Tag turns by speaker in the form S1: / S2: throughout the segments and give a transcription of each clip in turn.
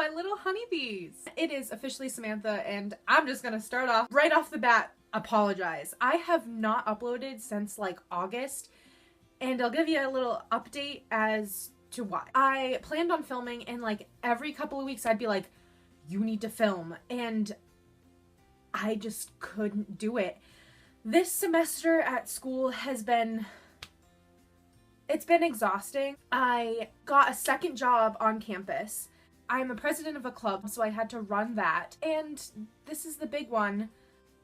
S1: my little honeybees. It is officially Samantha, and I'm just gonna start off right off the bat, apologize. I have not uploaded since like August, and I'll give you a little update as to why. I planned on filming, and like every couple of weeks I'd be like, you need to film, and I just couldn't do it. This semester at school has been, it's been exhausting. I got a second job on campus. I'm a president of a club, so I had to run that. And this is the big one.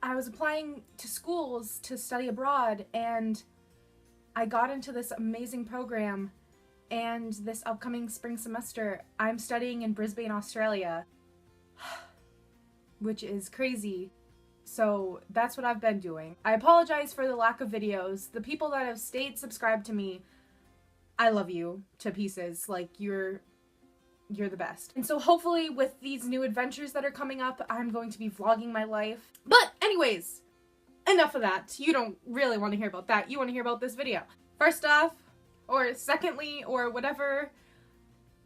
S1: I was applying to schools to study abroad, and I got into this amazing program. And this upcoming spring semester, I'm studying in Brisbane, Australia, which is crazy. So that's what I've been doing. I apologize for the lack of videos. The people that have stayed subscribed to me, I love you to pieces. Like, you're the best. And so hopefully with these new adventures that are coming up, I'm going to be vlogging my life. But anyways, enough of that. You don't really want to hear about that. You want to hear about this video. First off, or secondly, or whatever,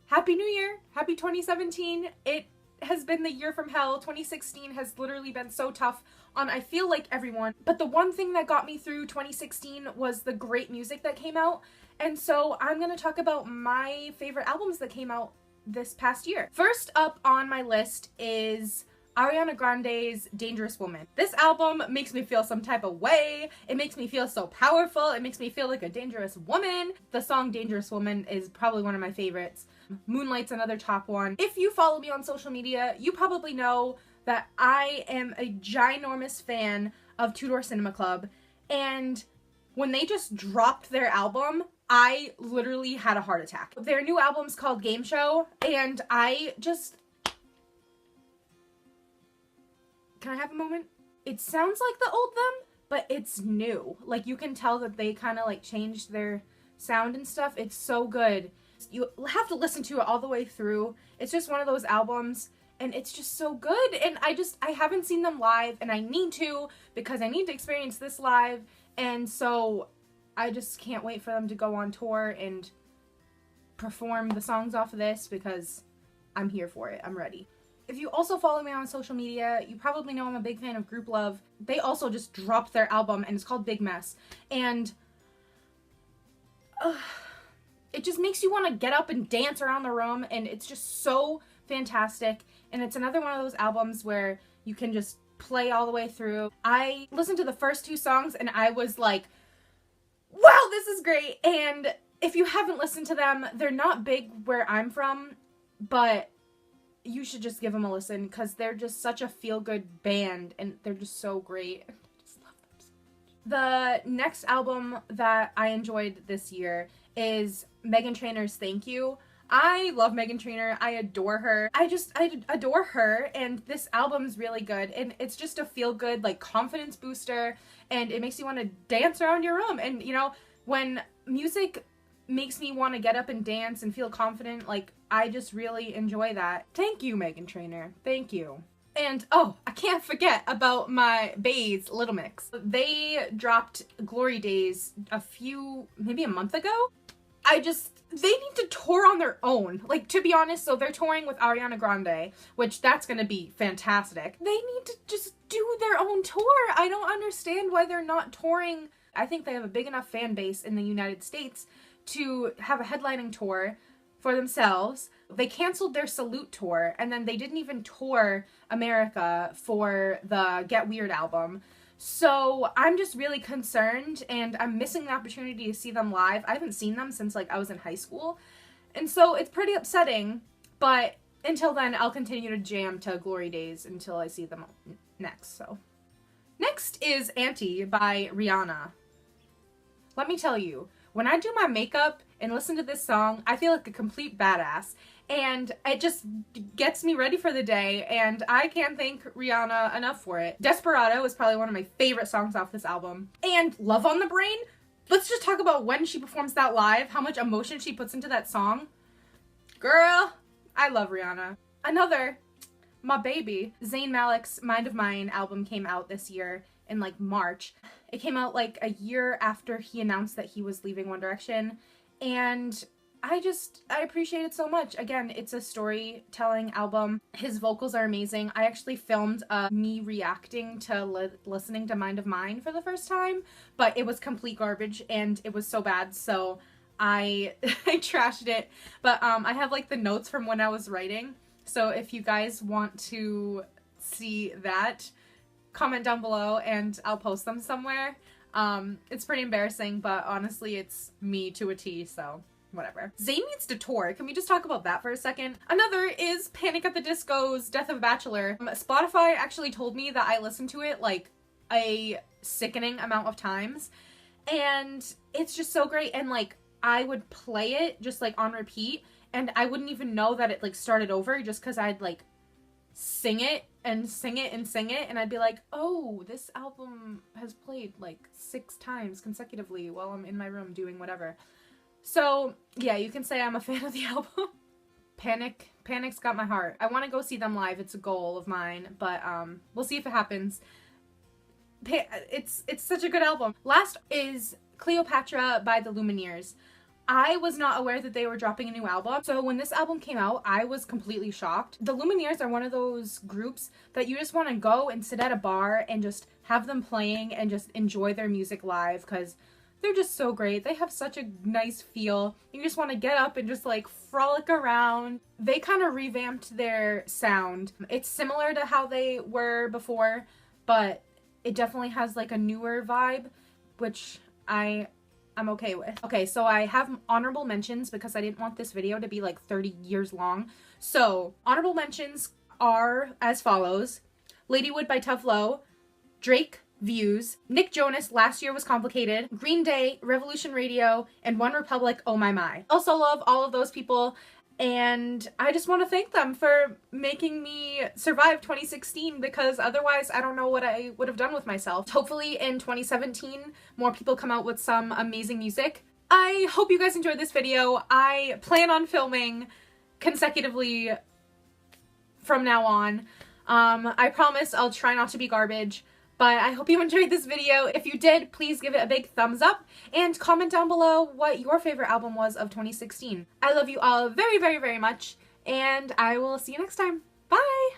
S1: Happy New Year! Happy 2017! It has been the year from hell. 2016 has literally been so tough on, I feel like, everyone. But the one thing that got me through 2016 was the great music that came out. And so I'm gonna talk about my favorite albums that came out this past year. First up on my list is Ariana Grande's Dangerous Woman. This album makes me feel some type of way. It makes me feel so powerful. It makes me feel like a dangerous woman. The song Dangerous Woman is probably one of my favorites. Moonlight's another top one. If you follow me on social media, you probably know that I am a ginormous fan of Two Door Cinema Club, and when they just dropped their album, I literally had a heart attack. Their new album's called Game Show, and I just... Can I have a moment? It sounds like the old them, but it's new. Like, you can tell that they kind of like changed their sound and stuff. It's so good. You have to listen to it all the way through. It's just one of those albums, and it's just so good. And I haven't seen them live, and I need to, because I need to experience this live. And so I just can't wait for them to go on tour and perform the songs off of this, because I'm here for it. I'm ready. If you also follow me on social media, you probably know I'm a big fan of Grouplove. They also just dropped their album, and it's called Big Mess. And it just makes you want to get up and dance around the room, and it's just so fantastic. And it's another one of those albums where you can just play all the way through. I listened to the first two songs, and I was like, wow, this is great. And if you haven't listened to them, they're not big where I'm from, but you should just give them a listen, because they're just such a feel-good band, and they're just so great. I just love them so much. The next album that I enjoyed this year is Meghan Trainor's Thank You. I love Meghan Trainor. I adore her. I adore her, and this album's really good, and it's just a feel-good, like, confidence booster, and it makes you want to dance around your room. And, you know, when music makes me want to get up and dance and feel confident, like, I just really enjoy that. Thank you, Meghan Trainor. Thank you. And, oh, I can't forget about my baes, Little Mix. They dropped Glory Days maybe a month ago. They need to tour on their own. Like, to be honest, so they're touring with Ariana Grande, which that's gonna be fantastic. They need to just do their own tour. I don't understand why they're not touring. I think they have a big enough fan base in the United States to have a headlining tour for themselves. They canceled their Salute tour, and then they didn't even tour America for the Get Weird album. So I'm just really concerned, and I'm missing the opportunity to see them live. I haven't seen them since, like, I was in high school, and so it's pretty upsetting, but until then, I'll continue to jam to Glory Days until I see them next. So next is Anti by Rihanna. Let me tell you, when I do my makeup and listen to this song, I feel like a complete badass, and it just gets me ready for the day, and I can't thank Rihanna enough for it. Desperado is probably one of my favorite songs off this album. And Love on the Brain? Let's just talk about when she performs that live, how much emotion she puts into that song. Girl, I love Rihanna. Another, my baby, Zayn Malik's Mind of Mine album came out this year in, like, March. It came out, like, a year after he announced that he was leaving One Direction, and I appreciate it so much. Again, it's a storytelling album. His vocals are amazing. I actually filmed me reacting to listening to Mind of Mine for the first time, but it was complete garbage and it was so bad, so I I trashed it. But I have like the notes from when I was writing, so if you guys want to see that, comment down below and I'll post them somewhere. It's pretty embarrassing, but honestly it's me to a T, so whatever. Zayn needs to tour. Can we just talk about that for a second? Another is Panic at the Disco's Death of a Bachelor. Spotify actually told me that I listened to it like a sickening amount of times, and it's just so great. And like I would play it just like on repeat and I wouldn't even know that it like started over just because I'd like sing it and sing it and sing it, and I'd be like, oh, this album has played like 6 times consecutively while I'm in my room doing whatever. So yeah, you can say I'm a fan of the album. Panic's got my heart. I want to go see them live. It's a goal of mine, but we'll see if it happens. It's such a good album. Last is Cleopatra by the Lumineers. I was not aware that they were dropping a new album, so when this album came out, I was completely shocked. The Lumineers are one of those groups that you just want to go and sit at a bar and just have them playing and just enjoy their music live, because they're just so great. They have such a nice feel. You just want to get up and just like frolic around. They kind of revamped their sound. It's similar to how they were before, but it definitely has like a newer vibe, which I'm okay with. Okay, so I have honorable mentions because I didn't want this video to be like 30 years long. So honorable mentions are as follows: Ladywood by Tough Low, Drake, Views, Nick Jonas, Last Year Was Complicated, Green Day, Revolution Radio, and One Republic, Oh My My. Also love all of those people, and I just want to thank them for making me survive 2016, because otherwise I don't know what I would have done with myself. Hopefully in 2017 more people come out with some amazing music. I hope you guys enjoyed this video. I plan on filming consecutively from now on. I promise I'll try not to be garbage. But I hope you enjoyed this video. If you did, please give it a big thumbs up and comment down below what your favorite album was of 2016. I love you all very, very, very much, and I will see you next time. Bye!